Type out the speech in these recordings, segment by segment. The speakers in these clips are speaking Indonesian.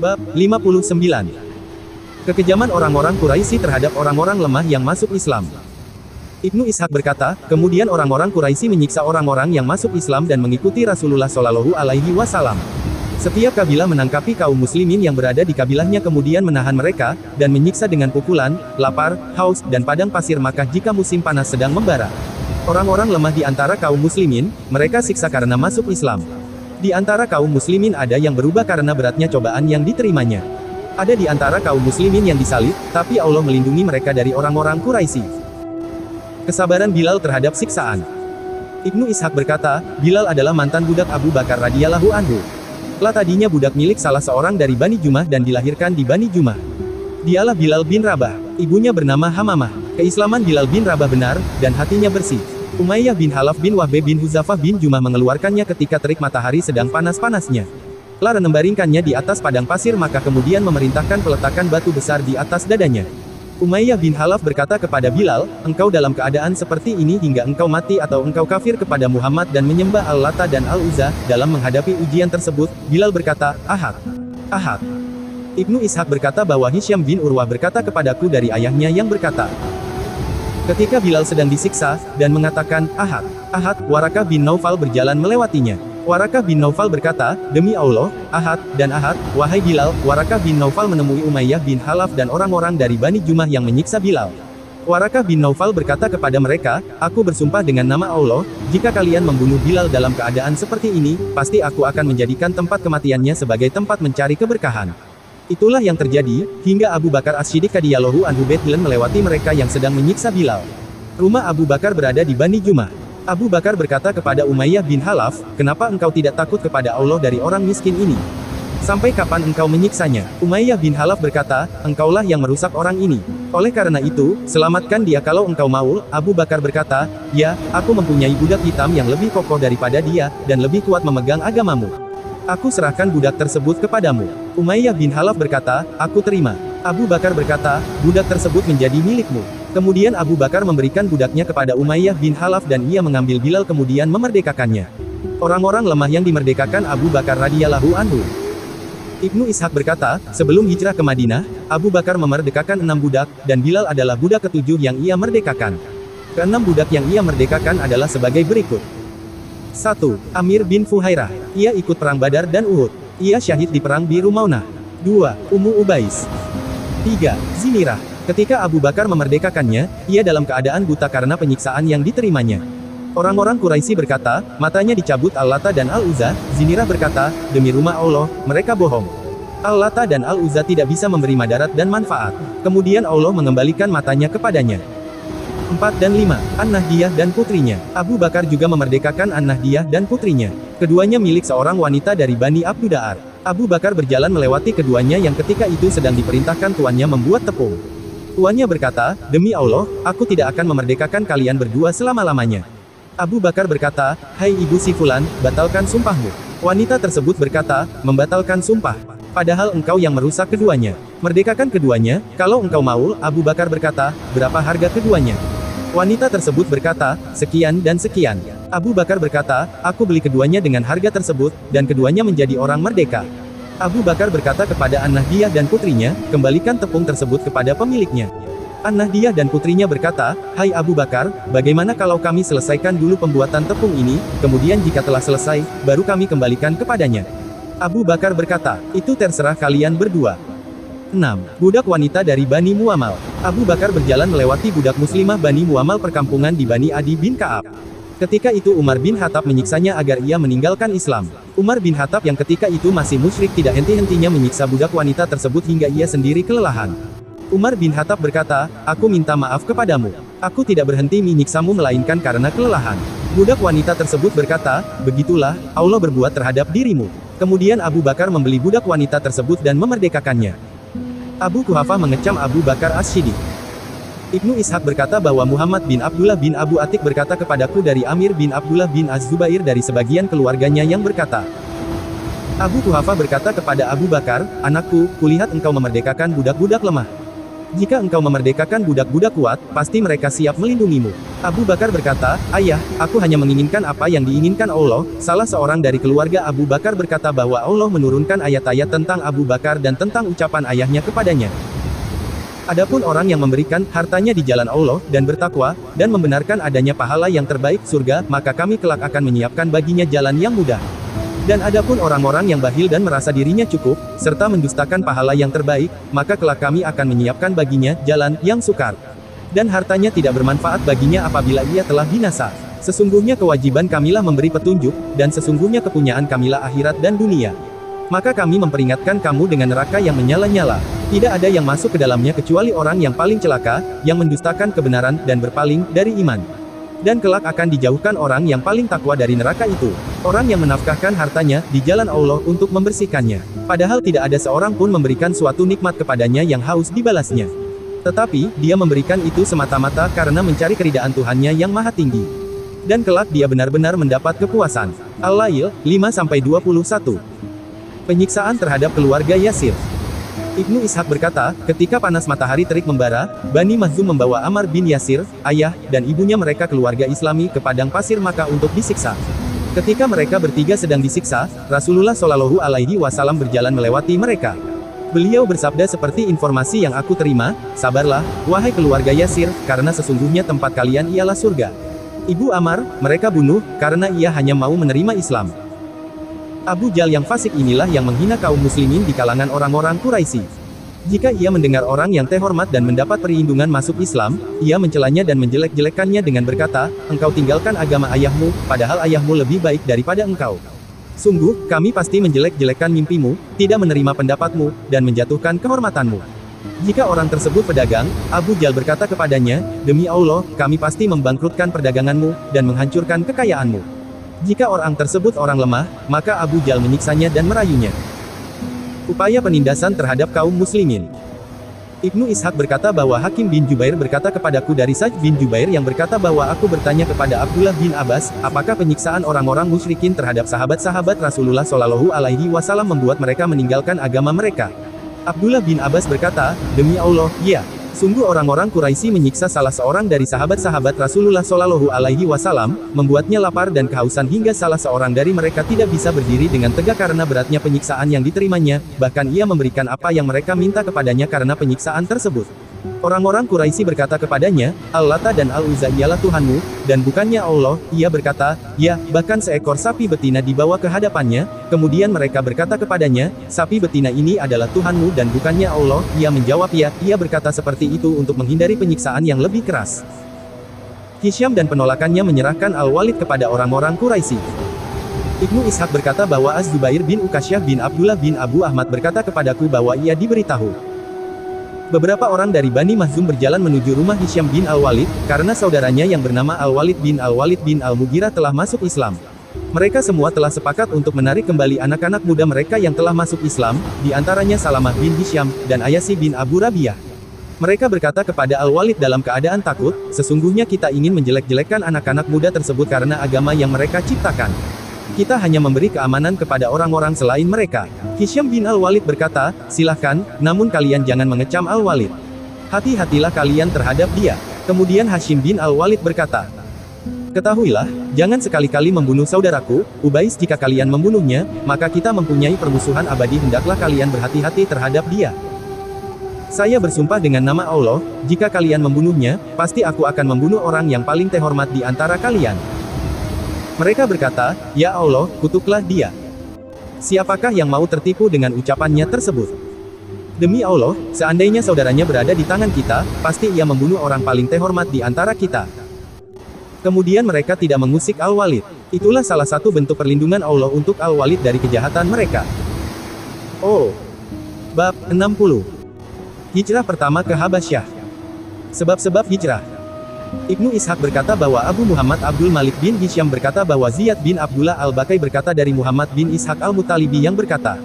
Bab 59. Kekejaman orang-orang Quraisy terhadap orang-orang lemah yang masuk Islam. Ibnu Ishaq berkata, kemudian orang-orang Quraisy menyiksa orang-orang yang masuk Islam dan mengikuti Rasulullah Shallallahu Alaihi Wasallam. Setiap kabilah menangkapi kaum muslimin yang berada di kabilahnya kemudian menahan mereka, dan menyiksa dengan pukulan, lapar, haus, dan padang pasir Makkah jika musim panas sedang membara. Orang-orang lemah di antara kaum muslimin, mereka siksa karena masuk Islam. Di antara kaum muslimin ada yang berubah karena beratnya cobaan yang diterimanya. Ada di antara kaum muslimin yang disalib, tapi Allah melindungi mereka dari orang-orang Quraisy. Kesabaran Bilal terhadap siksaan. Ibnu Ishaq berkata, Bilal adalah mantan budak Abu Bakar radhiyallahu anhu. Tadinya budak milik salah seorang dari Bani Jumah dan dilahirkan di Bani Jumah. Dialah Bilal bin Rabah. Ibunya bernama Hamamah. Keislaman Bilal bin Rabah benar, dan hatinya bersih. Umayyah bin Halaf bin Wahbe bin Huzafah bin Jumah mengeluarkannya ketika terik matahari sedang panas-panasnya. Lara membaringkannya di atas padang pasir maka kemudian memerintahkan peletakan batu besar di atas dadanya. Umayyah bin Halaf berkata kepada Bilal, engkau dalam keadaan seperti ini hingga engkau mati atau engkau kafir kepada Muhammad dan menyembah Al-Lata dan Al-Uzza. Dalam menghadapi ujian tersebut, Bilal berkata, Ahad. Ahad. Ibnu Ishaq berkata bahwa Hisyam bin Urwah berkata kepadaku dari ayahnya yang berkata, ketika Bilal sedang disiksa, dan mengatakan, Ahad. Ahad, Warakah bin Naufal berjalan melewatinya. Warakah bin Naufal berkata, demi Allah, Ahad, dan Ahad, wahai Bilal. Warakah bin Naufal menemui Umayyah bin Halaf dan orang-orang dari Bani Jumah yang menyiksa Bilal. Warakah bin Naufal berkata kepada mereka, aku bersumpah dengan nama Allah, jika kalian membunuh Bilal dalam keadaan seperti ini, pasti aku akan menjadikan tempat kematiannya sebagai tempat mencari keberkahan. Itulah yang terjadi, hingga Abu Bakar As-Siddiq radhiyallahu anhu melewati mereka yang sedang menyiksa Bilal. Rumah Abu Bakar berada di Bani Jumah. Abu Bakar berkata kepada Umayyah bin Halaf, kenapa engkau tidak takut kepada Allah dari orang miskin ini? Sampai kapan engkau menyiksanya? Umayyah bin Halaf berkata, engkaulah yang merusak orang ini. Oleh karena itu, selamatkan dia kalau engkau mau. Abu Bakar berkata, ya, aku mempunyai budak hitam yang lebih kokoh daripada dia, dan lebih kuat memegang agamamu. Aku serahkan budak tersebut kepadamu. Umayyah bin Halaf berkata, aku terima. Abu Bakar berkata, budak tersebut menjadi milikmu. Kemudian Abu Bakar memberikan budaknya kepada Umayyah bin Halaf dan ia mengambil Bilal kemudian memerdekakannya. Orang-orang lemah yang dimerdekakan Abu Bakar radhiyallahu anhu. Ibnu Ishaq berkata, sebelum hijrah ke Madinah, Abu Bakar memerdekakan 6 budak, dan Bilal adalah budak ke-7 yang ia merdekakan. Ke-6 budak yang ia merdekakan adalah sebagai berikut. 1. Amir bin Fuhairah. Ia ikut perang Badar dan Uhud. Ia syahid di perang Biru Maunah. 2. Ummu Ubais. 3. Zinirah. Ketika Abu Bakar memerdekakannya, ia dalam keadaan buta karena penyiksaan yang diterimanya. Orang-orang Quraisy berkata, matanya dicabut Al-Lata dan Al-Uzza. Zinirah berkata, demi rumah Allah, mereka bohong. Al-Lata dan Al-Uzza tidak bisa memberi madarat dan manfaat. Kemudian Allah mengembalikan matanya kepadanya. 4 dan 5. An-Nahdiyah dan putrinya. Abu Bakar juga memerdekakan An-Nahdiyah dan putrinya. Keduanya milik seorang wanita dari Bani Abduda'ar. Abu Bakar berjalan melewati keduanya yang ketika itu sedang diperintahkan tuannya membuat tepung. Tuannya berkata, demi Allah, aku tidak akan memerdekakan kalian berdua selama-lamanya. Abu Bakar berkata, hai ibu si Fulan, batalkan sumpahmu. Wanita tersebut berkata, membatalkan sumpah. Padahal engkau yang merusak keduanya. Merdekakan keduanya, kalau engkau mau. Abu Bakar berkata, berapa harga keduanya? Wanita tersebut berkata, sekian dan sekian. Abu Bakar berkata, aku beli keduanya dengan harga tersebut, dan keduanya menjadi orang merdeka. Abu Bakar berkata kepada An-Nahdiyah dan putrinya, kembalikan tepung tersebut kepada pemiliknya. An-Nahdiyah dan putrinya berkata, hai Abu Bakar, bagaimana kalau kami selesaikan dulu pembuatan tepung ini, kemudian jika telah selesai, baru kami kembalikan kepadanya. Abu Bakar berkata, itu terserah kalian berdua. 6. Budak wanita dari Bani Muamal. Abu Bakar berjalan melewati budak muslimah Bani Muamal perkampungan di Bani Adi bin Ka'ab. Ketika itu Umar bin Khattab menyiksanya agar ia meninggalkan Islam. Umar bin Khattab yang ketika itu masih musyrik tidak henti-hentinya menyiksa budak wanita tersebut hingga ia sendiri kelelahan. Umar bin Khattab berkata, aku minta maaf kepadamu. Aku tidak berhenti menyiksamu melainkan karena kelelahan. Budak wanita tersebut berkata, begitulah, Allah berbuat terhadap dirimu. Kemudian Abu Bakar membeli budak wanita tersebut dan memerdekakannya. Abu Kuhafah mengecam Abu Bakar As-Siddiq. Ibnu Ishaq berkata bahwa Muhammad bin Abdullah bin Abu Atik berkata kepadaku dari Amir bin Abdullah bin Az-Zubair dari sebagian keluarganya yang berkata, Abu Kuhafah berkata kepada Abu Bakar, anakku, kulihat engkau memerdekakan budak-budak lemah. Jika engkau memerdekakan budak-budak kuat, pasti mereka siap melindungimu. Abu Bakar berkata, ayah, aku hanya menginginkan apa yang diinginkan Allah. Salah seorang dari keluarga Abu Bakar berkata bahwa Allah menurunkan ayat-ayat tentang Abu Bakar dan tentang ucapan ayahnya kepadanya. Adapun orang yang memberikan hartanya di jalan Allah, dan bertakwa, dan membenarkan adanya pahala yang terbaik, surga, maka kami kelak akan menyiapkan baginya jalan yang mudah. Dan adapun orang-orang yang bakhil dan merasa dirinya cukup, serta mendustakan pahala yang terbaik, maka kelak kami akan menyiapkan baginya jalan yang sukar. Dan hartanya tidak bermanfaat baginya apabila ia telah binasa. Sesungguhnya kewajiban kamilah memberi petunjuk, dan sesungguhnya kepunyaan kamilah akhirat dan dunia. Maka kami memperingatkan kamu dengan neraka yang menyala-nyala. Tidak ada yang masuk ke dalamnya kecuali orang yang paling celaka, yang mendustakan kebenaran, dan berpaling dari iman. Dan kelak akan dijauhkan orang yang paling takwa dari neraka itu. Orang yang menafkahkan hartanya di jalan Allah untuk membersihkannya. Padahal tidak ada seorang pun memberikan suatu nikmat kepadanya yang haus dibalasnya. Tetapi, dia memberikan itu semata-mata karena mencari keridaan Tuhannya yang maha tinggi. Dan kelak dia benar-benar mendapat kepuasan. Al-Lail, 5-21. Penyiksaan terhadap keluarga Yasir. Ibnu Ishaq berkata, ketika panas matahari terik membara, Bani Makhzum membawa Ammar bin Yasir, ayah, dan ibunya mereka keluarga Islami ke padang pasir Makkah untuk disiksa. Ketika mereka bertiga sedang disiksa, Rasulullah Shallallahu Alaihi Wasallam berjalan melewati mereka. Beliau bersabda seperti informasi yang aku terima, sabarlah, wahai keluarga Yasir, karena sesungguhnya tempat kalian ialah surga. Ibu Ammar, mereka bunuh, karena ia hanya mau menerima Islam. Abu Jal yang fasik inilah yang menghina kaum muslimin di kalangan orang-orang Quraisy. Jika ia mendengar orang yang terhormat dan mendapat perlindungan masuk Islam, ia mencelanya dan menjelek-jelekannya dengan berkata, engkau tinggalkan agama ayahmu, padahal ayahmu lebih baik daripada engkau. Sungguh, kami pasti menjelek-jelekan mimpimu, tidak menerima pendapatmu, dan menjatuhkan kehormatanmu. Jika orang tersebut pedagang, Abu Jal berkata kepadanya, demi Allah, kami pasti membangkrutkan perdaganganmu, dan menghancurkan kekayaanmu. Jika orang tersebut orang lemah, maka Abu Jal menyiksanya dan merayunya. Upaya penindasan terhadap kaum muslimin. Ibnu Ishaq berkata bahwa Hakim bin Jubair berkata kepadaku dari Sa'd bin Jubair yang berkata bahwa aku bertanya kepada Abdullah bin Abbas, apakah penyiksaan orang-orang musyrikin terhadap sahabat-sahabat Rasulullah Shallallahu Alaihi Wasallam membuat mereka meninggalkan agama mereka? Abdullah bin Abbas berkata, demi Allah, ya. Sungguh orang-orang Quraisy menyiksa salah seorang dari sahabat-sahabat Rasulullah Shallallahu Alaihi Wasallam, membuatnya lapar dan kehausan hingga salah seorang dari mereka tidak bisa berdiri dengan tegak karena beratnya penyiksaan yang diterimanya, bahkan ia memberikan apa yang mereka minta kepadanya karena penyiksaan tersebut. Orang-orang Quraisy berkata kepadanya, Al-Lata dan Al-Uzza ialah Tuhanmu, dan bukannya Allah. Ia berkata, ya, bahkan seekor sapi betina dibawa ke hadapannya. Kemudian mereka berkata kepadanya, sapi betina ini adalah Tuhanmu dan bukannya Allah. Ia menjawab ya, ia berkata seperti itu untuk menghindari penyiksaan yang lebih keras. Hisyam dan penolakannya menyerahkan Al-Walid kepada orang-orang Quraisy. Ibnu Ishaq berkata bahwa Az-Zubair bin Ukasyah bin Abdullah bin Abu Ahmad berkata kepadaku bahwa ia diberitahu. Beberapa orang dari Bani Makhzum berjalan menuju rumah Hisyam bin Al-Walid, karena saudaranya yang bernama Al-Walid bin Al-Mughirah telah masuk Islam. Mereka semua telah sepakat untuk menarik kembali anak-anak muda mereka yang telah masuk Islam, di antaranya Salamah bin Hisyam, dan Ayasi bin Abu Rabiah. Mereka berkata kepada Al-Walid dalam keadaan takut, sesungguhnya kita ingin menjelek-jelekkan anak-anak muda tersebut karena agama yang mereka ciptakan. Kita hanya memberi keamanan kepada orang-orang selain mereka. Hisyam bin Al-Walid berkata, silahkan, namun kalian jangan mengecam Al-Walid. Hati-hatilah kalian terhadap dia. Kemudian Hashim bin Al-Walid berkata, ketahuilah, jangan sekali-kali membunuh saudaraku, Ubais. Jika kalian membunuhnya, maka kita mempunyai permusuhan abadi. Hendaklah kalian berhati-hati terhadap dia. Saya bersumpah dengan nama Allah, jika kalian membunuhnya, pasti aku akan membunuh orang yang paling terhormat di antara kalian. Mereka berkata, ya Allah, kutuklah dia. Siapakah yang mau tertipu dengan ucapannya tersebut? Demi Allah, seandainya saudaranya berada di tangan kita, pasti ia membunuh orang paling terhormat di antara kita. Kemudian mereka tidak mengusik Al-Walid. Itulah salah satu bentuk perlindungan Allah untuk Al-Walid dari kejahatan mereka. Oh. Bab 60. Hijrah pertama ke Habasyah. Sebab-sebab hijrah. Ibnu Ishaq berkata bahwa Abu Muhammad Abdul Malik bin Hisyam berkata bahwa Ziyad bin Abdullah Al-Bakai berkata dari Muhammad bin Ishaq Al-Mutalibi yang berkata,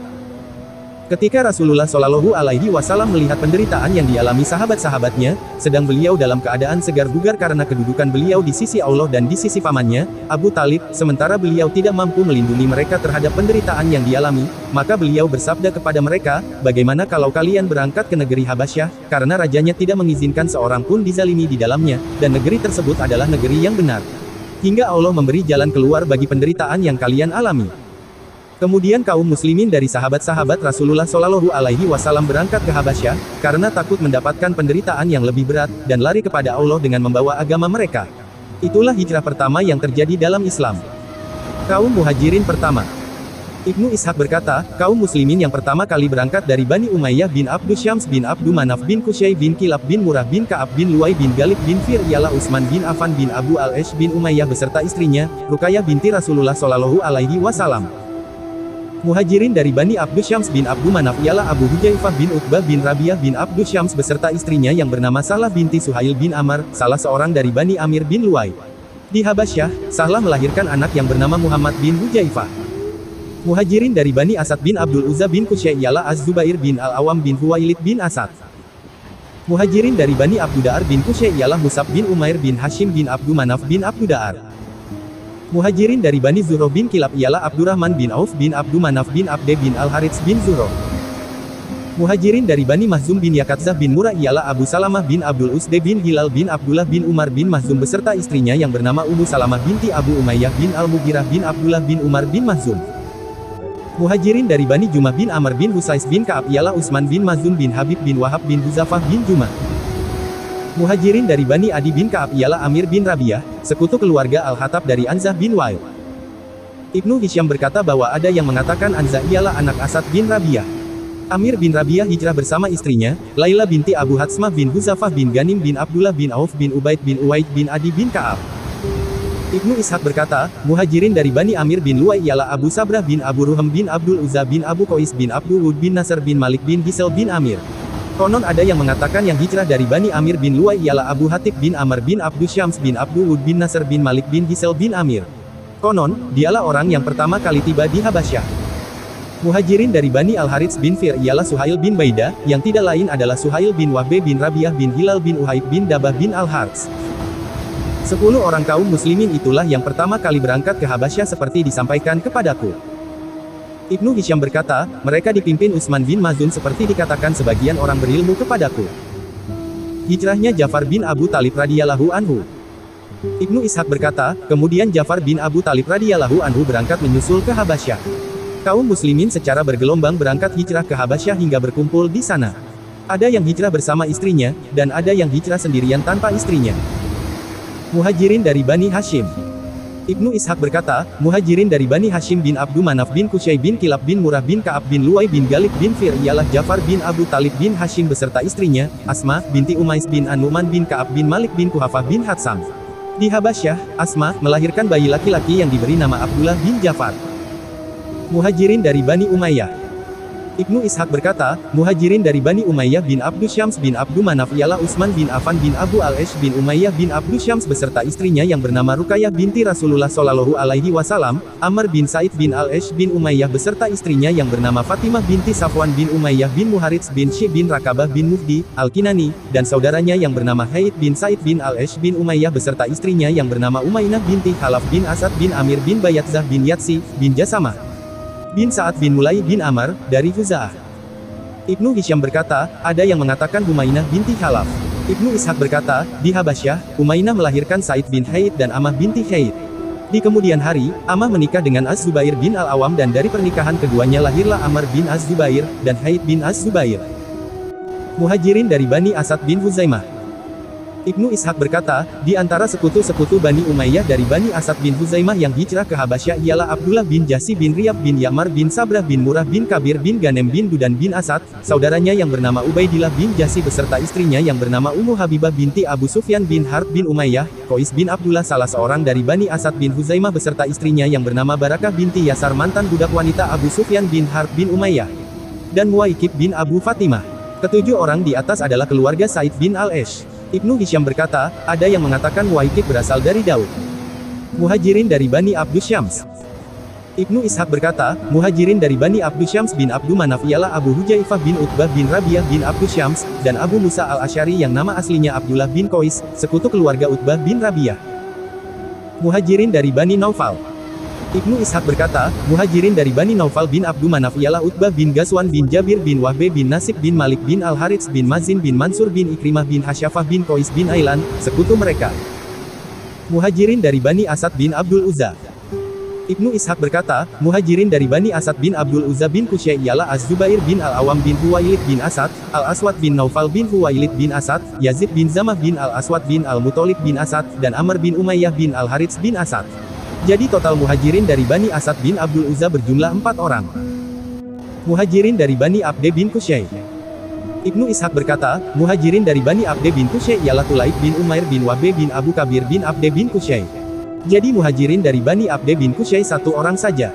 Ketika Rasulullah Shallallahu Alaihi Wasallam melihat penderitaan yang dialami sahabat-sahabatnya, sedang beliau dalam keadaan segar bugar karena kedudukan beliau di sisi Allah dan di sisi pamannya, Abu Talib, sementara beliau tidak mampu melindungi mereka terhadap penderitaan yang dialami, maka beliau bersabda kepada mereka, bagaimana kalau kalian berangkat ke negeri Habasyah, karena rajanya tidak mengizinkan seorang pun dizalimi di dalamnya, dan negeri tersebut adalah negeri yang benar. Hingga Allah memberi jalan keluar bagi penderitaan yang kalian alami. Kemudian kaum muslimin dari sahabat-sahabat Rasulullah Shallallahu Alaihi Wasallam berangkat ke Habasyah, karena takut mendapatkan penderitaan yang lebih berat, dan lari kepada Allah dengan membawa agama mereka. Itulah hijrah pertama yang terjadi dalam Islam. Kaum Muhajirin pertama. Ibnu Ishaq berkata, kaum muslimin yang pertama kali berangkat dari Bani Umayyah bin Abdu Syams bin Abdu Manaf bin Qusay bin Kilab bin Murrah bin Ka'ab bin Luwai bin Galib bin Fir ialah Utsman bin Affan bin Abu al-Ash bin Umayyah beserta istrinya, Ruqayyah binti Rasulullah Shallallahu Alaihi Wasallam. Muhajirin dari Bani Abdu Syams bin Abdu Manaf ialah Abu Hujaifah bin Utbah bin Rabi'ah bin Abdu Syams beserta istrinya yang bernama Sahlah binti Suhail bin Amr, salah seorang dari Bani Amir bin Luwai. Di Habasyah, Sahlah melahirkan anak yang bernama Muhammad bin Hujaifah. Muhajirin dari Bani Asad bin Abdul Uzza bin Qusay ialah Az-Zubair bin Al-Awam bin Huwailid bin Asad. Muhajirin dari Bani Abdu Da'ar bin Qusay ialah Musab bin Umair bin Hashim bin Abdu Manaf bin Abdu Da'ar. Muhajirin dari Bani Zuhroh bin Kilab ialah Abdurrahman bin Auf bin Abdu Manaf bin Abde bin Al-Harits bin Zuhroh. Muhajirin dari Bani Mahzum bin Yakatzah bin Murrah ialah Abu Salamah bin Abdul Usde bin Hilal bin Abdullah bin Umar bin Mahzum beserta istrinya yang bernama Ummu Salamah binti Abu Umayyah bin Al-Mughirah bin Abdullah bin Umar bin Mahzum. Muhajirin dari Bani Jumah bin Amr bin Husais bin Ka'ab ialah Utsman bin Mazun bin Habib bin Wahab bin Huzafah bin Jumah. Muhajirin dari Bani Adi bin Ka'ab ialah Amir bin Rabi'ah, sekutu keluarga Al-Hatab dari Anzah bin Wa'il. Ibnu Hisyam berkata bahwa ada yang mengatakan Anzah ialah anak Asad bin Rabi'ah. Amir bin Rabi'ah hijrah bersama istrinya, Laila binti Abu Hatsmah bin Huzafah bin Ganim bin Abdullah bin Auf bin Ubaid bin Uwaid bin Adi bin Ka'ab. Ibnu Ishaq berkata, Muhajirin dari Bani Amir bin Luwai ialah Abu Sabrah bin Abu Ruhem bin Abdul Uzza bin Abu Qais bin Abdul Wud bin Nasr bin Malik bin Hisel bin Amir. Konon ada yang mengatakan yang hijrah dari Bani Amir bin Luwai ialah Abu Hatib bin Amr bin Abdu Syams bin Abdul Wud bin Nasr bin Malik bin Hisel bin Amir. Konon, dialah orang yang pertama kali tiba di Habasyah. Muhajirin dari Bani Al-Harits bin Fir ialah Suhail bin Baidah, yang tidak lain adalah Suhail bin Wahbe bin Rabi'ah bin Hilal bin Uhaib bin Dabah bin Al-Harits. 10 orang kaum muslimin itulah yang pertama kali berangkat ke Habasyah seperti disampaikan kepadaku. Ibnu Hisyam berkata, mereka dipimpin Utsman bin Mazun seperti dikatakan sebagian orang berilmu kepadaku. Hijrahnya Ja'far bin Abu Talib radhiyallahu anhu. Ibnu Ishaq berkata, kemudian Ja'far bin Abu Talib radhiyallahu anhu berangkat menyusul ke Habasyah. Kaum muslimin secara bergelombang berangkat hijrah ke Habasyah hingga berkumpul di sana. Ada yang hijrah bersama istrinya, dan ada yang hijrah sendirian tanpa istrinya. Muhajirin dari Bani Hashim. Ibnu Ishaq berkata, Muhajirin dari Bani Hashim bin Abdu Manaf bin Qusay bin Kilab bin Murrah bin Ka'ab bin Luwai bin Galib bin Fir ialah Ja'far bin Abu Talib bin Hashim beserta istrinya, Asma binti Umais bin An-Nu'man bin Ka'ab bin Malik bin Kuhafah bin Hatsam. Di Habasyah, Asma melahirkan bayi laki-laki yang diberi nama Abdullah bin Ja'far. Muhajirin dari Bani Umayyah. Ibnu Ishaq berkata, Muhajirin dari Bani Umayyah bin Abdu Syams bin Abdu Manaf ialah Utsman bin Affan bin Abu al-Ash bin Umayyah bin Abdu Syams beserta istrinya yang bernama Ruqayyah binti Rasulullah Shallallahu Alaihi Wasallam, Amr bin Said bin al-Ash bin Umayyah beserta istrinya yang bernama Fatimah binti Safwan bin Umayyah bin Muharits bin Syi bin Rakabah bin Mufdi, Al-Kinani, dan saudaranya yang bernama Haid bin Said bin al-Ash bin Umayyah beserta istrinya yang bernama Umainah binti Khalaf bin Asad bin Amir bin Bayatzah bin Yatsi, bin Jasamah bin Sa'ad bin Mulai bin Amr, dari Huza'ah. Ibnu Hisyam berkata, ada yang mengatakan Humainah binti Khalaf. Ibnu Ishaq berkata, di Habasyah, Humainah melahirkan Said bin Haid dan Amah binti Haid. Di kemudian hari, Amah menikah dengan Az-Zubair bin Al-Awam dan dari pernikahan keduanya lahirlah Amr bin Az-Zubair, dan Haid bin Az-Zubair. Muhajirin dari Bani Asad bin Huzaimah. Ibnu Ishaq berkata, di antara sekutu-sekutu Bani Umayyah dari Bani Asad bin Huzaimah yang hijrah ke Habasyah ialah Abdullah bin Jasi bin Riyab bin Ya'mar bin Sabrah bin Murrah bin Kabir bin Ganem bin Dudan bin Asad, saudaranya yang bernama Ubaidillah bin Jasi beserta istrinya yang bernama Ummu Habibah binti Abu Sufyan bin Harb bin Umayyah, Qais bin Abdullah salah seorang dari Bani Asad bin Huzaimah beserta istrinya yang bernama Barakah binti Yasar mantan budak wanita Abu Sufyan bin Harb bin Umayyah, dan Muwaikib bin Abu Fatimah. Ketujuh orang di atas adalah keluarga Said bin al-Ash. Ibnu Hisyam berkata, ada yang mengatakan Muwaikib berasal dari Daud. Muhajirin dari Bani Abdu Syams. Ibnu Ishaq berkata, Muhajirin dari Bani Abdu Syams bin Abdu Manaf ialah Abu Hujaifah bin Utbah bin Rabiah bin Abdu Syams, dan Abu Musa al-Asy'ari yang nama aslinya Abdullah bin Qais, sekutu keluarga Utbah bin Rabiah. Muhajirin dari Bani Naufal. Ibnu Ishaq berkata, Muhajirin dari Bani Naufal bin Abdu Manaf ialah Utbah bin Ghazwan bin Jabir bin Wahbe bin Nasib bin Malik bin Al-Harits bin Mazin bin Mansur bin Ikrimah bin Hasyafah bin Qais bin Ailan, sekutu mereka. Muhajirin dari Bani Asad bin Abdul Uzza. Ibnu Ishaq berkata, Muhajirin dari Bani Asad bin Abdul Uzza bin Qusay ialah Az-Zubair bin Al-Awam bin Huwailid bin Asad, Al-Aswad bin Naufal bin Huwailid bin Asad, Yazid bin Zamah bin Al-Aswad bin Al-Muthalib bin Asad, dan Amr bin Umayyah bin Al-Harits bin Asad. Jadi total Muhajirin dari Bani Asad bin Abdul Uzza berjumlah 4 orang. Muhajirin dari Bani Abde bin Qusay. Ibnu Ishaq berkata, Muhajirin dari Bani Abde bin Qusay ialah Tulaib bin Umair bin Wahbe bin Abu Kabir bin Abde bin Qusay. Jadi Muhajirin dari Bani Abde bin Qusay 1 orang saja.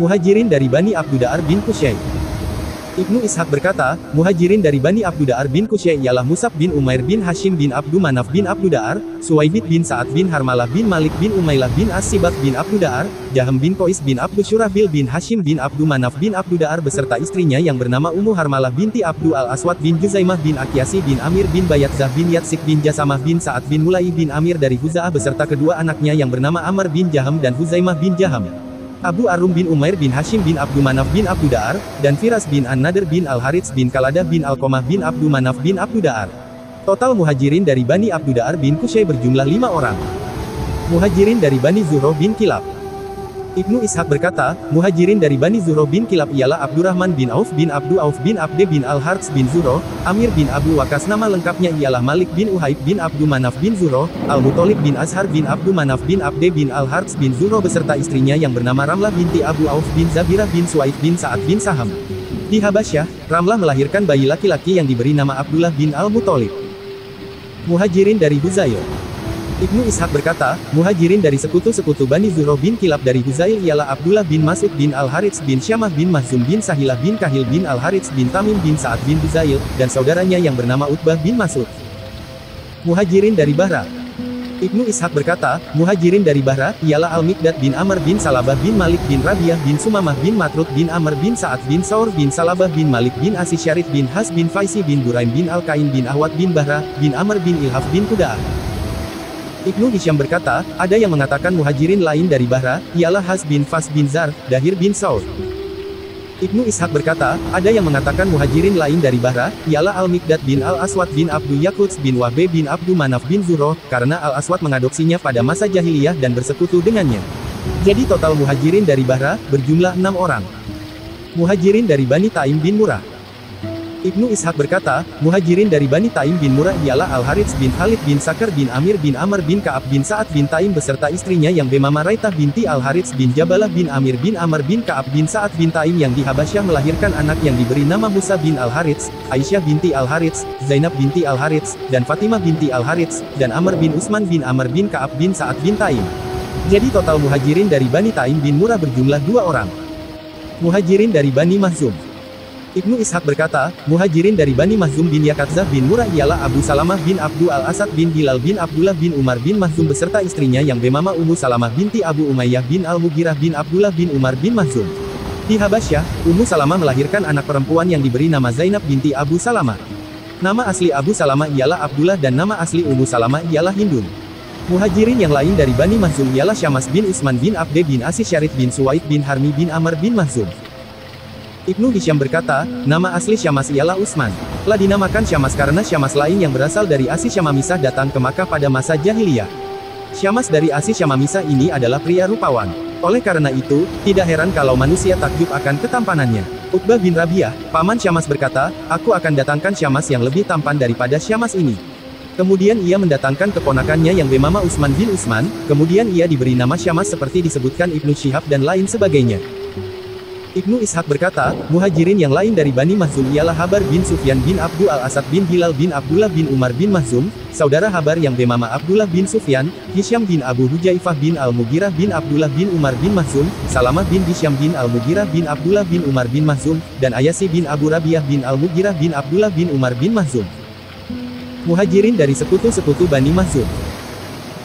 Muhajirin dari Bani Abduda'ar bin Qusay. Ibnu Ishaq berkata, Muhajirin dari Bani Abduda'ar bin Qusay ialah Musab bin Umair bin Hashim bin Abdu Manaf bin Abduda'ar, Suwaibit bin Sa'ad bin Harmalah bin Malik bin Umailah bin As-Sibak bin Abduda'ar, Jahm bin Qais bin Abdu Syurahbil bin Hashim bin Abdu Manaf bin Abduda'ar beserta istrinya yang bernama Ummu Harmalah binti Abdu Al-Aswad bin Juzaimah bin Akyasi bin Amir bin Bayatzah bin Yatsik bin Jasamah bin Sa'ad bin Mulai bin Amir dari Huza'ah beserta kedua anaknya yang bernama Amr bin Jahm dan Huzaimah bin Jahm. Abu Arum bin Umair bin Hashim bin Abdu Manaf bin Abduda'ar, dan Firas bin An-Nadir bin Al-Harits bin Kaladah bin Al-Qamah bin Abdu Manaf bin Abduda'ar. Total Muhajirin dari Bani Abduda'ar bin Qusay berjumlah 5 orang. Muhajirin dari Bani Zuhroh bin Kilab. Ibnu Ishaq berkata, Muhajirin dari Bani Zuhroh bin Kilab ialah Abdurrahman bin Auf bin Abdu Auf bin Abde bin Al-Harts bin Zuhroh, Amir bin Abu Wakas nama lengkapnya ialah Malik bin Uhaib bin Abdu Manaf bin Zuhroh, Al-Muthalib bin Azhar bin Abdu Manaf bin Abde bin Al-Harts bin Zuhroh beserta istrinya yang bernama Ramlah binti Abu Auf bin Zabirah bin Suaid bin Sa'ad bin Saham. Di Habasyah, Ramlah melahirkan bayi laki-laki yang diberi nama Abdullah bin Al-Muthalib. Muhajirin dari Huzail. Ibnu Ishaq berkata, Muhajirin dari sekutu-sekutu Bani Zuhroh bin Kilab dari Huzail ialah Abdullah bin Mas'ud bin Al-Harits bin Syamah bin Mahzum bin Sahilah bin Kahil bin Al-Harits bin Tamim bin Sa'ad bin Huzail, dan saudaranya yang bernama Utbah bin Mas'ud. Muhajirin dari Bahra. Ibnu Ishaq berkata, Muhajirin dari Bahra ialah Al-Miqdad bin Amr bin Salabah bin Malik bin Rabiah bin Sumamah bin Matrud bin Amr bin Sa'ad bin Saur bin Salabah bin Malik bin Asi Syarif bin Has bin Faisi bin Buraim bin Al-Kain bin Ahwad bin Bahra bin Amr bin Ilhaf bin Quda'ah. Ibnu Hisham berkata, ada yang mengatakan Muhajirin lain dari Bahra, ialah Has bin Fas bin Zar, Dahir bin Saur. Ibnu Ishaq berkata, ada yang mengatakan Muhajirin lain dari Bahra, ialah Al-Miqdad bin Al-Aswad bin Abdu Yaquts bin Wahbe bin Abdu Manaf bin Zuhroh, karena Al-Aswad mengadopsinya pada masa jahiliyah dan bersekutu dengannya. Jadi total Muhajirin dari Bahra, berjumlah 6 orang. Muhajirin dari Bani Taim bin Murrah. Ibnu Ishaq berkata, Muhajirin dari Bani Taim bin Murrah ialah Al-Harits bin Khalid bin Sakar bin Amir bin Amr bin Ka'ab bin Sa'ad bin Taim beserta istrinya yang bernama Raitah binti Al-Harits bin Jabalah bin Amir bin Amr bin Ka'ab bin Sa'ad bin Taim yang di Habasyah melahirkan anak yang diberi nama Musa bin Al-Harits, Aisyah binti Al-Harits, Zainab binti Al-Harits, dan Fatimah binti Al-Harits, dan Amr bin Usman bin Amr bin Ka'ab bin Sa'ad bin Taim. Jadi total Muhajirin dari Bani Taim bin Murrah berjumlah 2 orang. Muhajirin dari Bani Mahzum. Ibnu Ishaq berkata, Muhajirin dari Bani Mahzum bin Yakatzah bin Murrah ialah Abu Salamah bin Abdu Al-Asad bin Hilal bin Abdullah bin Umar bin Mahzum beserta istrinya yang bernama Ummu Salamah binti Abu Umayyah bin Al-Mughirah bin Abdullah bin Umar bin Mahzum. Di Habasyah, Ummu Salamah melahirkan anak perempuan yang diberi nama Zainab binti Abu Salamah. Nama asli Abu Salamah ialah Abdullah dan nama asli Ummu Salamah ialah Hindun. Muhajirin yang lain dari Bani Mahzum ialah Syamas bin Usman bin Abde bin Asi Syarif bin Suwaid bin Harmi bin Amr bin Mahzum. Ibnu Hisham berkata, nama asli Syamas ialah Usman. Telah dinamakan Syamas karena Syamas lain yang berasal dari Asi Syamamisah datang ke Makkah pada masa jahiliyah. Syamas dari Asi Syamamisah ini adalah pria rupawan. Oleh karena itu, tidak heran kalau manusia takjub akan ketampanannya. Utbah bin Rabiah, paman Syamas berkata, aku akan datangkan Syamas yang lebih tampan daripada Syamas ini. Kemudian ia mendatangkan keponakannya yang bernama Usman bin Usman, kemudian ia diberi nama Syamas seperti disebutkan Ibnu Syihab dan lain sebagainya. Ibnu Ishaq berkata, Muhajirin yang lain dari Bani Mahzum ialah Habar bin Sufyan bin Abdu Al-Asad bin Hilal bin Abdullah bin Umar bin Mahzum, saudara Habar yang bernama Abdullah bin Sufyan, Hisyam bin Abu Hujaifah bin Al-Mughirah bin Abdullah bin Umar bin Mahzum, Salamah bin Hisyam bin Al-Mughirah bin Abdullah bin Umar bin Mahzum, dan Ayasi bin Abu Rabiah bin Al-Mughirah bin Abdullah bin Umar bin Mahzum. Muhajirin dari sekutu-sekutu Bani Mahzum.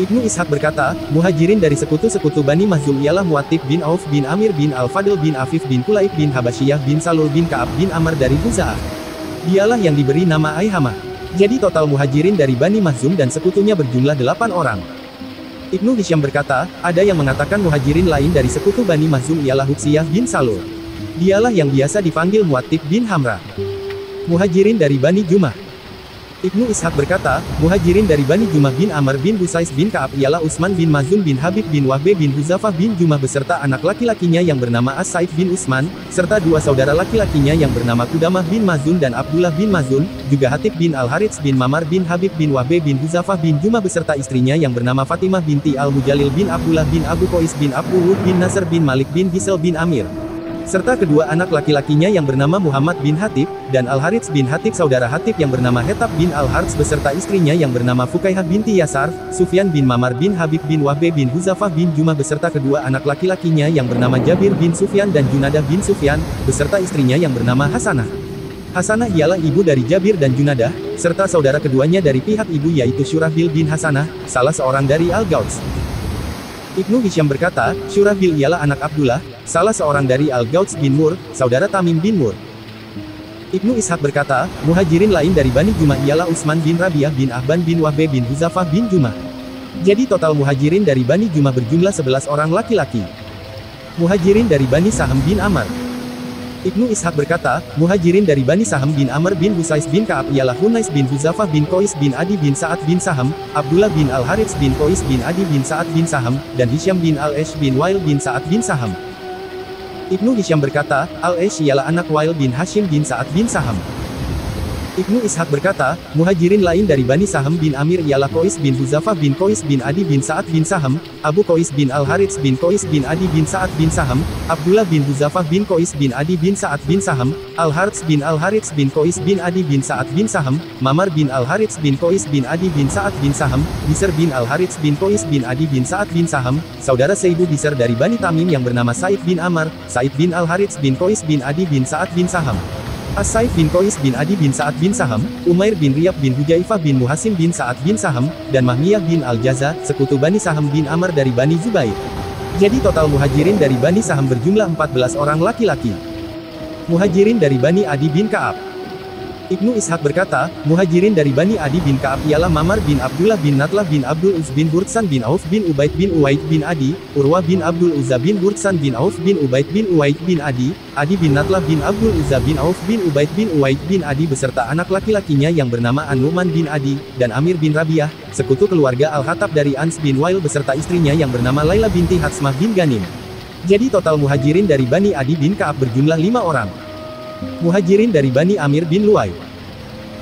Ibnu Ishaq berkata, Muhajirin dari sekutu-sekutu Bani Makhzum ialah Mu'attib bin Auf bin Amir bin Al-Fadl bin Afif bin Kulaib bin Habasyiyah bin Salul bin Ka'ab bin Amr dari Khuza'ah. Dialah yang diberi nama Aihamah. Jadi total Muhajirin dari Bani Makhzum dan sekutunya berjumlah 8 orang. Ibnu Hisham berkata, ada yang mengatakan Muhajirin lain dari sekutu Bani Makhzum ialah Huksiyah bin Salul. Dialah yang biasa dipanggil Mu'attib bin Hamra. Muhajirin dari Bani Jumah. Ibnu Ishaq berkata, Muhajirin dari Bani Jumah bin Amr bin Busais bin Ka'ab ialah Utsman bin Mazun bin Habib bin Wahbe bin Huzafah bin Jumah beserta anak laki-lakinya yang bernama As-Saif bin Utsman, serta dua saudara laki-lakinya yang bernama Qudamah bin Mazun dan Abdullah bin Mazun, juga Hatib bin Al-Harits bin Mamar bin Habib bin Wahbe bin Huzafah bin Jumah beserta istrinya yang bernama Fatimah binti Al-Mujalil bin Abdullah bin Abu Qais bin Abdul Wud bin Nasr bin Malik bin Gisel bin Amir, serta kedua anak laki-lakinya yang bernama Muhammad bin Hatib, dan Al-Harits bin Hatib saudara Hatib yang bernama Hetab bin Al-Harits beserta istrinya yang bernama Fukaihah binti Yasar, Sufyan bin Mamar bin Habib bin Wahbe bin Huzafah bin Jumah beserta kedua anak laki-lakinya yang bernama Jabir bin Sufyan dan Junadah bin Sufyan, beserta istrinya yang bernama Hasanah. Hasanah ialah ibu dari Jabir dan Junadah, serta saudara keduanya dari pihak ibu yaitu Syurahbil bin Hasanah, salah seorang dari Al-Gauts. Ibnu Hisham berkata, Syurahbil ialah anak Abdullah, salah seorang dari Al-Gauts bin Mur, saudara Tamim bin Mur. Ibnu Ishaq berkata, Muhajirin lain dari Bani Jumah ialah Utsman bin Rabi'ah bin Ahban bin Wahbe bin Huzafah bin Jumah. Jadi total Muhajirin dari Bani Jumah berjumlah 11 orang laki-laki. Muhajirin dari Bani Saham bin Amr. Ibnu Ishaq berkata, Muhajirin dari Bani Saham bin Amr bin Husais bin Ka'ab ialah Hunais bin Huzafah bin Qais bin Adi bin Sa'ad bin Saham, Abdullah bin Al-Harits bin Qais bin Adi bin Sa'ad bin Saham, dan Hisham bin Al-Esh bin Wail bin Sa'ad bin Saham. Ibnu Hisham berkata, Al-Esh ialah anak Wail bin Hashim bin Sa'ad bin Saham. Ibnu Ishaq berkata, Muhajirin lain dari Bani Saham bin Amir ialah Qais bin Huzafah bin Qais bin Adi bin Sa'ad bin Saham, Abu Qais bin Al-Harits bin Qais bin Adi bin Sa'ad bin Saham, Abdullah bin Huzafah bin Qais bin Adi bin Sa'ad bin Saham, Al-Harits bin Al-Harits bin Qais bin Adi bin Sa'ad bin Saham, Mamar bin Al-Harits bin Qais bin Adi bin Sa'ad bin Saham, Bisr bin Al-Harits bin Qais bin Adi bin Sa'ad bin Saham, saudara Saibu Bisr dari Bani Tamim yang bernama Said bin Amr, Said bin Al-Harits bin Qais bin Adi bin Sa'ad bin Saham. As-Saif bin Qais bin Adi bin Sa'ad bin Saham, Umair bin Riyab bin Hujaifah bin Muhasim bin Sa'ad bin Saham, dan Mahmiyah bin Al-Jaza, sekutu Bani Saham bin Amr dari Bani Zubair. Jadi total Muhajirin dari Bani Saham berjumlah 14 orang laki-laki. Muhajirin dari Bani Adi bin Ka'ab. Ibnu Ishaq berkata, Muhajirin dari Bani Adi bin Ka'ab ialah Mamar bin Abdullah bin Natlah bin Abdul Uz bin Burtsan bin Auf bin Ubaid bin Uwaid bin Adi, Urwah bin Abdul Uzza bin Burtsan bin Auf bin Ubaid bin Uwaid bin Adi, Adi bin Natlah bin Abdul Uzza bin Auf bin Ubaid bin Uwaid bin Adi beserta anak laki-lakinya yang bernama An-Nu'man bin Adi, dan Amir bin Rabi'ah, sekutu keluarga Al-Khattab dari Ans bin Wail beserta istrinya yang bernama Laila binti Hatsmah bin Ganim. Jadi total Muhajirin dari Bani Adi bin Ka'ab berjumlah 5 orang. Muhajirin dari Bani Amir bin Luwai.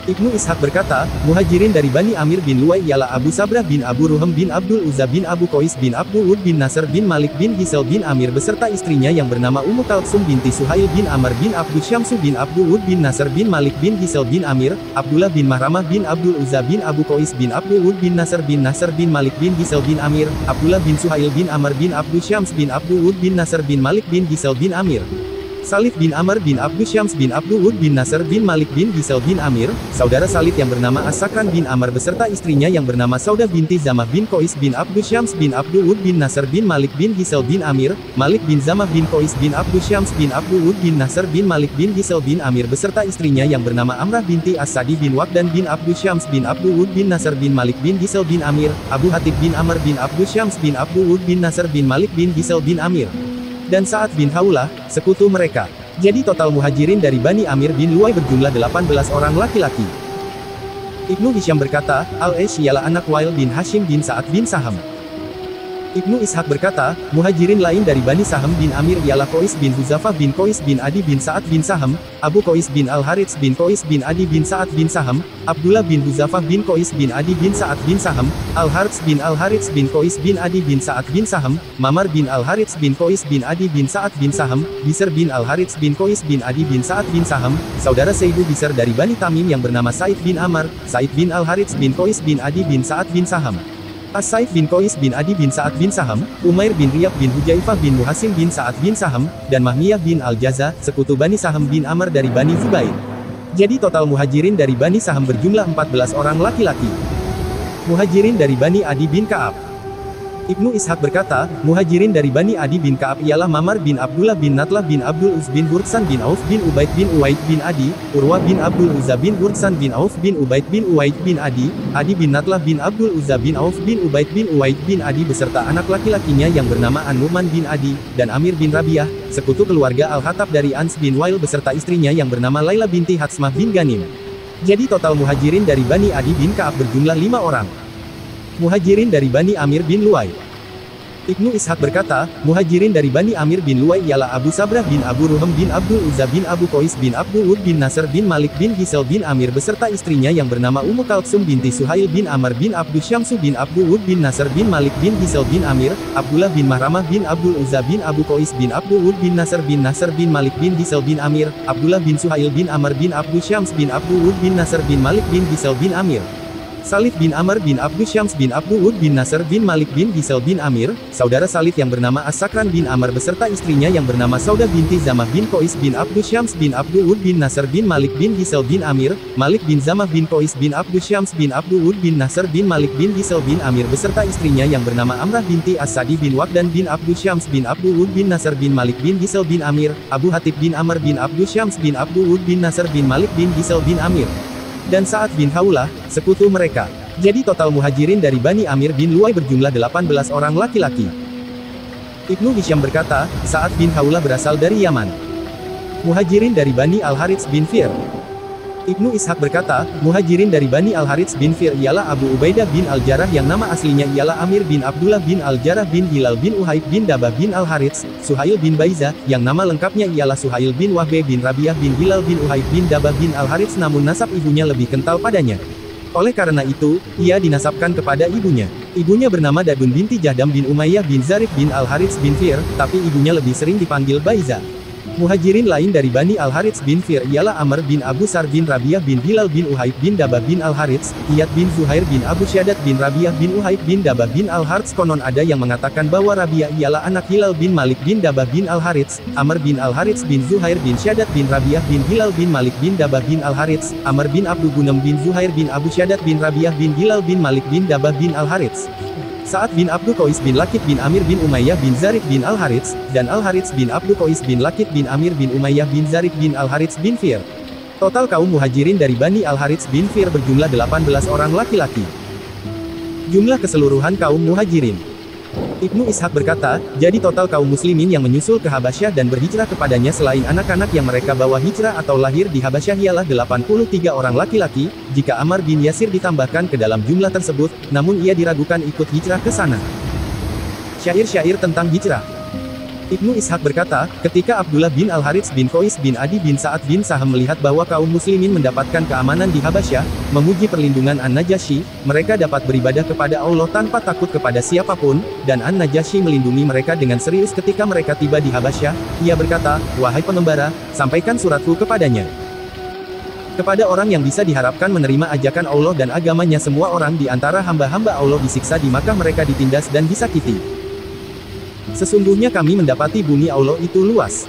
Ibnu Ishaq berkata, Muhajirin dari Bani Amir bin Luwai ialah Abu Sabrah bin Abu Ruhem bin Abdul Uzza bin Abu Qais bin Abdul Wud bin Nasr bin Malik bin Gisel bin Amir beserta istrinya yang bernama Ummu Kalsum binti Suhail bin Amr bin Abdul Syamsu bin Abdul Wud bin Nasr bin Malik bin Gisel bin Amir, Abdullah bin Mahramah bin Abdul Uzza bin Abu Qais bin Abdul Wud bin Nasr bin Malik bin Gisel bin Amir, Abdullah bin Suhail bin Amr bin Abdul Syams bin Abdul Wud bin Nasr bin Malik bin Gisel bin Amir. Salif bin Amr bin Abdul Syams bin Abdul Wud bin Nasr bin Malik bin Gisel bin Amir, saudara Salif yang bernama As-Sakran bin Amr beserta istrinya yang bernama Saudah binti Zamah bin Qais bin Abdul Syams bin Abdul Wud bin Nasr bin Malik bin Gisel bin Amir, Malik bin Zamah bin Qais bin Abdul Syams bin Abdul Wud bin Nasr bin Malik bin Gisel bin Amir beserta istrinya yang bernama Amrah binti As-Sadi bin Waqdan bin Abdul Syams bin Abdul Wud bin Nasr bin Malik bin Gisel bin Amir, Abu Hatib bin Amr bin Abdul Syams bin Abdul Wud bin Nasr bin Malik bin Gisel bin Amir, dan Sa'ad bin Haulah, sekutu mereka. Jadi total Muhajirin dari Bani Amir bin Luwai berjumlah 18 orang laki-laki. Ibnu Hisham berkata, Al-Esh ialah anak Wail bin Hashim bin Sa'ad bin Saham. Ibnu Ishaq berkata, Muhajirin lain dari Bani Saham bin Amir ialah Qais bin Huzafah bin Qais bin Adi bin Sa'ad bin Saham, Abu Qais bin Al-Harits bin Qais bin Adi bin Sa'ad bin Saham, Abdullah bin Huzafah bin Qais bin Adi bin Sa'ad bin Saham, Al-Harits bin Al-Harits bin Qais bin Adi bin Sa'ad bin Saham, Mamar bin Al-Harits bin Qais bin Adi bin Sa'ad bin Saham, Bisr bin Al-Harits bin Qais bin Adi bin Sa'ad bin Saham, saudara Saibu Bisr dari Bani Tamim yang bernama Said bin Amr, Said bin Al-Harits bin Qais bin Adi bin Sa'ad bin Saham. As-Saif bin Qais bin Adi bin Sa'ad bin Saham, Umair bin Riyab bin Hujaifah bin Muhasim bin Sa'ad bin Saham, dan Mahmiyah bin Al-Jaza, sekutu Bani Saham bin Amr dari Bani Zubair. Jadi total Muhajirin dari Bani Saham berjumlah 14 orang laki-laki. Muhajirin dari Bani Adi bin Ka'ab. Ibnu Ishaq berkata, Muhajirin dari Bani Adi bin Ka'ab ialah Mamar bin Abdullah bin Natlah bin Abdul Uz bin Hurtsan bin Auf bin Ubaid bin Uwaid bin Adi, Urwah bin Abdul Uzza bin Hurtsan bin Auf bin Ubaid bin Uwaid bin Adi, Adi bin Natlah bin Abdul Uzza bin Auf bin Ubaid bin Uwaid bin Adi beserta anak laki-lakinya yang bernama An-Nu'man bin Adi, dan Amir bin Rabiah, sekutu keluarga Al-Khattab dari Ans bin Wail beserta istrinya yang bernama Laila binti Hatsmah bin Ghanim. Jadi total muhajirin dari Bani Adi bin Ka'ab berjumlah 5 orang. Muhajirin dari Bani Amir bin Luwai. Ibnu Ishaq berkata, muhajirin dari Bani Amir bin Luwai ialah Abu Sabrah bin Abu Ruhm bin Abdul Uzza bin Abu Qais bin Abdul Ud bin Nasr bin Malik bin Gisel bin Amir beserta istrinya yang bernama Ummu Kalsum binti Suhail bin Amr bin Abdul Syamsu bin Abdul Ud bin Nasr bin Malik bin Gisel bin Amir, Abdullah bin Mahramah bin Abdul Uzza bin Abu Qais bin Abdul Ud bin Nasr bin Malik bin Gisel bin Amir, Abdullah bin Suhail bin Amr bin Abdul Syams bin Abdul Ud bin Nasr bin Malik bin Gisel bin Amir. Salih bin Amr bin Abdul Syams bin Abdul Ud bin Nasr bin Malik bin Gisel bin Amir, saudara Salih yang bernama As-Sakran bin Amr beserta istrinya yang bernama Saudah binti Zamah bin Qais bin Abdul Syams bin Abdul Ud bin Nasr bin Malik bin Gisel bin Amir, Malik bin Zamah bin Qais bin Abdul Syams bin Abdul Ud bin Nasr bin Malik bin Gisel bin Amir beserta istrinya yang bernama Amrah binti As-Sadi bin Waqdan bin Abdul Syams bin Abdul Ud bin Nasr bin Malik bin Gisel bin Amir, Abu Hatib bin Amr bin Abdul Syams bin Abdul Ud bin Nasr bin Malik bin Gisel bin Amir, dan Sa'ad bin Haulah, sekutu mereka. Jadi total muhajirin dari Bani Amir bin Luwai berjumlah 18 orang laki-laki. Ibnu Hisham berkata, Sa'ad bin Haulah berasal dari Yaman. Muhajirin dari Bani Al-Harits bin Fir. Ibnu Ishaq berkata, muhajirin dari Bani Al-Harits bin Fir ialah Abu Ubaidah bin Al-Jarrah yang nama aslinya ialah Amir bin Abdullah bin Al-Jarrah bin Hilal bin Uhaib bin Dabah bin Al-Harits, Suhail bin Baiza, yang nama lengkapnya ialah Suhail bin Wahbe bin Rabiah bin Hilal bin Uhaib bin Dabah bin Al-Harits namun nasab ibunya lebih kental padanya. Oleh karena itu, ia dinasabkan kepada ibunya. Ibunya bernama Dadun binti Jahdam bin Umayyah bin Zarif bin Al-Harits bin Fir, tapi ibunya lebih sering dipanggil Baiza. Muhajirin lain dari Bani Al-Harits bin Fir ialah Amr bin Abu Sar bin Rabiah bin Hilal bin Uhaib bin Dabah bin Al-Harits, Iyad bin Zuhair bin Abu Syadat bin Rabiah bin Uhaib bin Dabah bin Al-Harits. Konon ada yang mengatakan bahwa Rabiah ialah anak Hilal bin Malik bin Dabah bin Al-Harits, Amr bin Al-Harits bin Zuhair bin Syadat bin Rabiah bin Hilal bin Malik bin Dabah bin Al-Harits, Amr bin Abdu Gunem bin Zuhair bin Abu Syadat bin Rabiah bin Hilal bin Malik bin Dabah bin Al-Harits. Sa'ad bin Abdu Qais bin Lakit bin Amir bin Umayyah bin Zarif bin Al-Harits, dan Al-Harits bin Abdu Qais bin Lakit bin Amir bin Umayyah bin Zarif bin Al-Harits bin Fir. Total kaum muhajirin dari Bani Al-Harits bin Fir berjumlah 18 orang laki-laki. Jumlah keseluruhan kaum muhajirin. Ibnu Ishaq berkata, jadi total kaum muslimin yang menyusul ke Habasyah dan berhijrah kepadanya selain anak-anak yang mereka bawa hijrah atau lahir di Habasyah ialah 83 orang laki-laki, jika Ammar bin Yasir ditambahkan ke dalam jumlah tersebut, namun ia diragukan ikut hijrah ke sana. Syair-syair tentang hijrah. Ibnu Ishaq berkata, ketika Abdullah bin Al-Harits bin Qais bin Adi bin Sa'ad bin Saham melihat bahwa kaum muslimin mendapatkan keamanan di Habasyah, memuji perlindungan An-Najasyi, mereka dapat beribadah kepada Allah tanpa takut kepada siapapun, dan An-Najasyi melindungi mereka dengan serius ketika mereka tiba di Habasyah. Ia berkata, wahai pengembara, sampaikan suratku kepadanya. Kepada orang yang bisa diharapkan menerima ajakan Allah dan agamanya. Semua orang di antara hamba-hamba Allah disiksa di Makkah, mereka ditindas dan disakiti. Sesungguhnya kami mendapati bumi Allah itu luas.